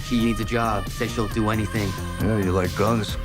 She needs a job. Says she'll do anything. Yeah, you like guns?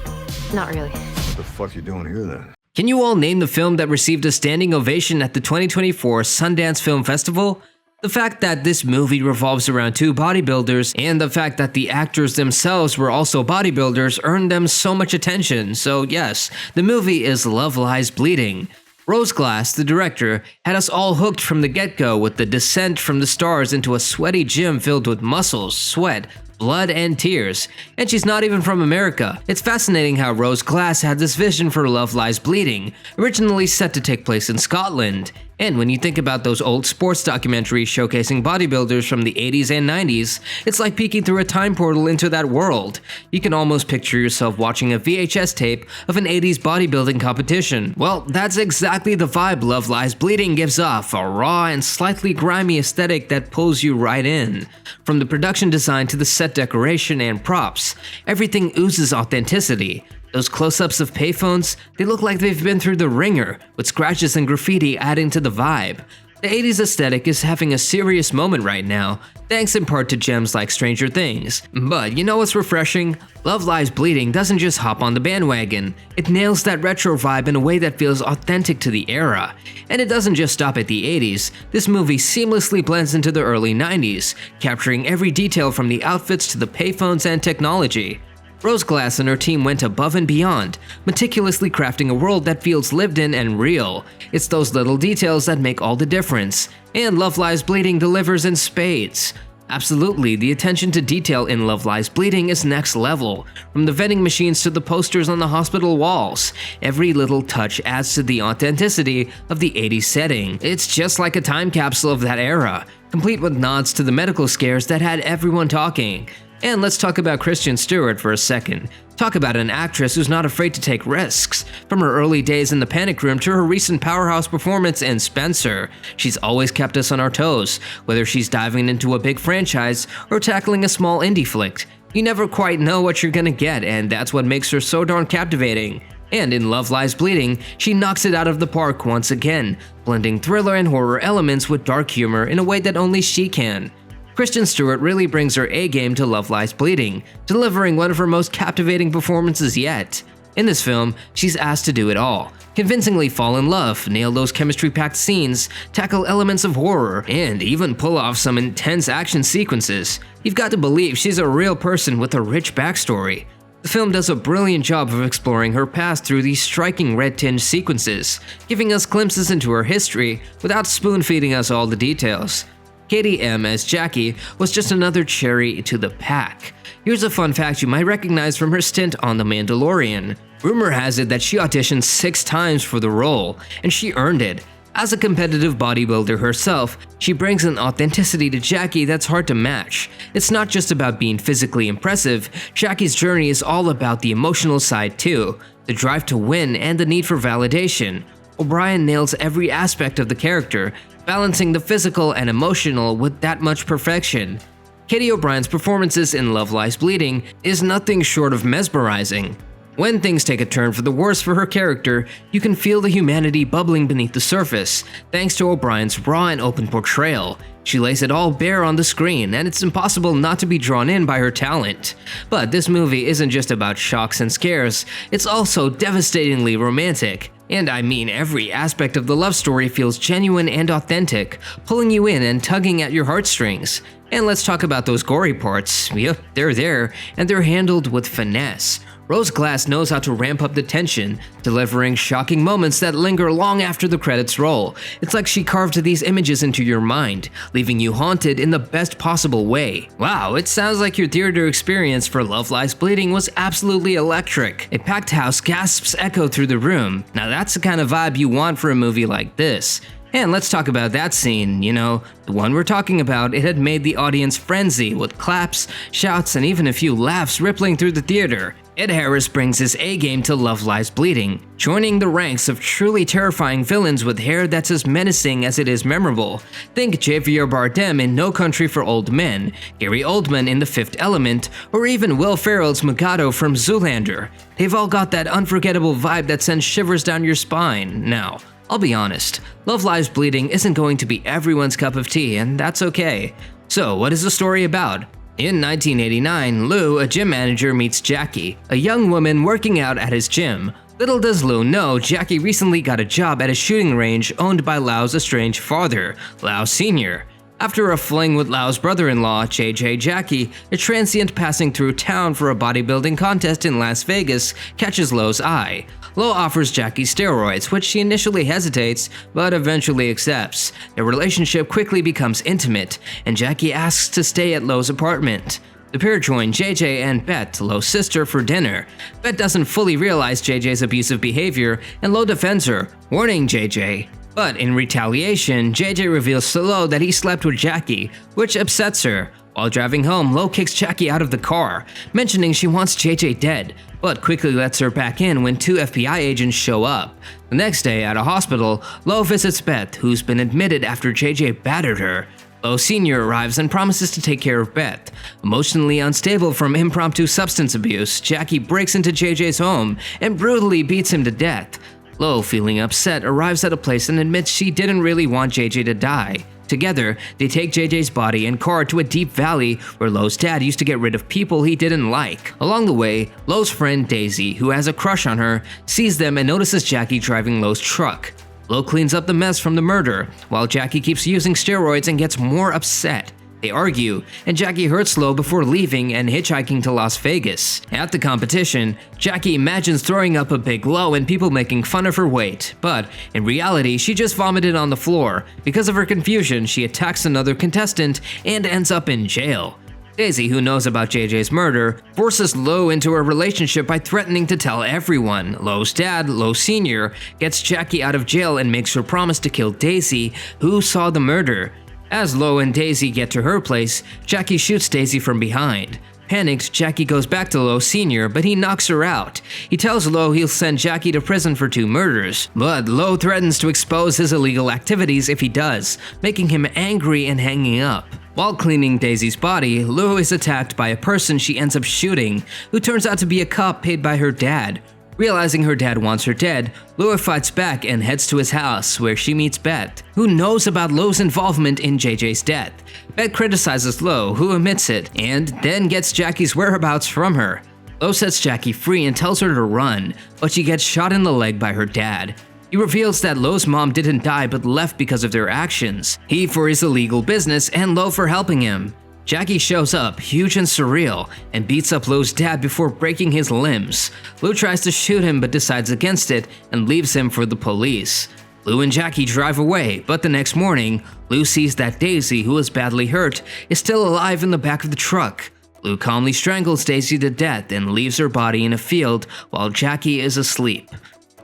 Not really. What the fuck you doing here then? Can you all name the film that received a standing ovation at the 2024 Sundance Film Festival? The fact that this movie revolves around two bodybuilders and the fact that the actors themselves were also bodybuilders earned them so much attention. So yes, the movie is Love Lies Bleeding. Rose Glass, the director, had us all hooked from the get-go with the descent from the stars into a sweaty gym filled with muscles, sweat, blood, and tears. And she's not even from America. It's fascinating how Rose Glass had this vision for Love Lies Bleeding, originally set to take place in Scotland. And when you think about those old sports documentaries showcasing bodybuilders from the 80s and 90s, it's like peeking through a time portal into that world. You can almost picture yourself watching a VHS tape of an 80s bodybuilding competition. Well, that's exactly the vibe Love Lies Bleeding gives off, a raw and slightly grimy aesthetic that pulls you right in. From the production design to the set decoration and props, everything oozes authenticity. Those close-ups of payphones, they look like they've been through the ringer, with scratches and graffiti adding to the vibe. The 80s aesthetic is having a serious moment right now, thanks in part to gems like Stranger Things. But you know what's refreshing? Love Lies Bleeding doesn't just hop on the bandwagon. It nails that retro vibe in a way that feels authentic to the era. And it doesn't just stop at the 80s, this movie seamlessly blends into the early 90s, capturing every detail from the outfits to the payphones and technology. Rose Glass and her team went above and beyond, meticulously crafting a world that feels lived in and real. It's those little details that make all the difference, and Love Lies Bleeding delivers in spades. Absolutely, the attention to detail in Love Lies Bleeding is next level. From the vending machines to the posters on the hospital walls, every little touch adds to the authenticity of the 80s setting. It's just like a time capsule of that era, complete with nods to the medical scares that had everyone talking. And let's talk about Kristen Stewart for a second. Talk about an actress who's not afraid to take risks. From her early days in The Panic Room to her recent powerhouse performance in Spencer, she's always kept us on our toes, whether she's diving into a big franchise or tackling a small indie flick. You never quite know what you're gonna get, and that's what makes her so darn captivating. And in Love Lies Bleeding, she knocks it out of the park once again, blending thriller and horror elements with dark humor in a way that only she can. Kristen Stewart really brings her A-game to Love Lies Bleeding, delivering one of her most captivating performances yet. In this film, she's asked to do it all. Convincingly fall in love, nail those chemistry-packed scenes, tackle elements of horror, and even pull off some intense action sequences. You've got to believe she's a real person with a rich backstory. The film does a brilliant job of exploring her past through these striking red-tinged sequences, giving us glimpses into her history without spoon-feeding us all the details. Katie M. as Jackie was just another cherry to the pack. Here's a fun fact you might recognize from her stint on The Mandalorian. Rumor has it that she auditioned 6 times for the role, and she earned it. As a competitive bodybuilder herself, she brings an authenticity to Jackie that's hard to match. It's not just about being physically impressive, Jackie's journey is all about the emotional side too, the drive to win and the need for validation. O'Brien nails every aspect of the character, balancing the physical and emotional with that much perfection. Katie O'Brien's performances in Love Lies Bleeding is nothing short of mesmerizing. When things take a turn for the worse for her character, you can feel the humanity bubbling beneath the surface, thanks to O'Brien's raw and open portrayal. She lays it all bare on the screen, and it's impossible not to be drawn in by her talent. But this movie isn't just about shocks and scares, it's also devastatingly romantic. And I mean every aspect of the love story feels genuine and authentic, pulling you in and tugging at your heartstrings. And let's talk about those gory parts. Yep, they're there, and they're handled with finesse. Rose Glass knows how to ramp up the tension, delivering shocking moments that linger long after the credits roll. It's like she carved these images into your mind, leaving you haunted in the best possible way. Wow, it sounds like your theater experience for Love Lies Bleeding was absolutely electric. A packed house gasps echo through the room. Now that's the kind of vibe you want for a movie like this. And let's talk about that scene, you know, the one we're talking about. It had made the audience frenzy with claps, shouts, and even a few laughs rippling through the theater. Ed Harris brings his A-game to Love Lies Bleeding, joining the ranks of truly terrifying villains with hair that's as menacing as it is memorable. Think Javier Bardem in No Country for Old Men, Gary Oldman in The Fifth Element, or even Will Ferrell's Mikado from Zoolander. They've all got that unforgettable vibe that sends shivers down your spine. Now, I'll be honest, Love Lies Bleeding isn't going to be everyone's cup of tea, and that's okay. So, what is the story about? In 1989, Lou, a gym manager, meets Jackie, a young woman working out at his gym. Little does Lou know, Jackie recently got a job at a shooting range owned by Lau's estranged father, Lau Sr. After a fling with Lau's brother-in-law, JJ Jackie, a transient passing through town for a bodybuilding contest in Las Vegas, catches Lau's eye. Lau offers Jackie steroids, which she initially hesitates, but eventually accepts. Their relationship quickly becomes intimate, and Jackie asks to stay at Lau's apartment. The pair join JJ and Beth, Lau's sister, for dinner. Beth doesn't fully realize JJ's abusive behavior, and Lau defends her, warning JJ. But in retaliation, JJ reveals to Lau that he slept with Jackie, which upsets her. While driving home, Lau kicks Jackie out of the car, mentioning she wants JJ dead, but quickly lets her back in when 2 FBI agents show up. The next day, at a hospital, Lau visits Beth, who's been admitted after JJ battered her. Lau Sr. arrives and promises to take care of Beth. Emotionally unstable from impromptu substance abuse, Jackie breaks into JJ's home and brutally beats him to death. Lau, feeling upset, arrives at a place and admits she didn't really want JJ to die. Together, they take JJ's body and car to a deep valley where Lau's dad used to get rid of people he didn't like. Along the way, Lau's friend Daisy, who has a crush on her, sees them and notices Jackie driving Lau's truck. Lau cleans up the mess from the murder, while Jackie keeps using steroids and gets more upset. They argue, and Jackie hurts Lau before leaving and hitchhiking to Las Vegas. At the competition, Jackie imagines throwing up a big Lau and people making fun of her weight, but in reality, she just vomited on the floor. Because of her confusion, she attacks another contestant and ends up in jail. Daisy, who knows about JJ's murder, forces Lau into a relationship by threatening to tell everyone. Lau's dad, Lau Sr., gets Jackie out of jail and makes her promise to kill Daisy, who saw the murder. As Lau and Daisy get to her place, Jackie shoots Daisy from behind. Panicked, Jackie goes back to Lau Sr., but he knocks her out. He tells Lau he'll send Jackie to prison for 2 murders, but Lau threatens to expose his illegal activities if he does, making him angry and hanging up. While cleaning Daisy's body, Lau is attacked by a person she ends up shooting, who turns out to be a cop paid by her dad. Realizing her dad wants her dead, Lau fights back and heads to his house, where she meets Beth, who knows about Lau's involvement in JJ's death. Beth criticizes Lau, who admits it, and then gets Jackie's whereabouts from her. Lau sets Jackie free and tells her to run, but she gets shot in the leg by her dad. He reveals that Lau's mom didn't die but left because of their actions, he for his illegal business and Lau for helping him. Jackie shows up, huge and surreal, and beats up Lau's dad before breaking his limbs. Lau tries to shoot him but decides against it and leaves him for the police. Lau and Jackie drive away, but the next morning, Lau sees that Daisy, who is badly hurt, is still alive in the back of the truck. Lau calmly strangles Daisy to death and leaves her body in a field while Jackie is asleep.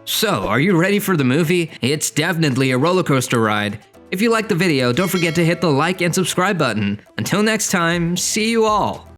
So, are you ready for the movie? It's definitely a roller coaster ride. If you liked the video, don't forget to hit the like and subscribe button. Until next time, see you all!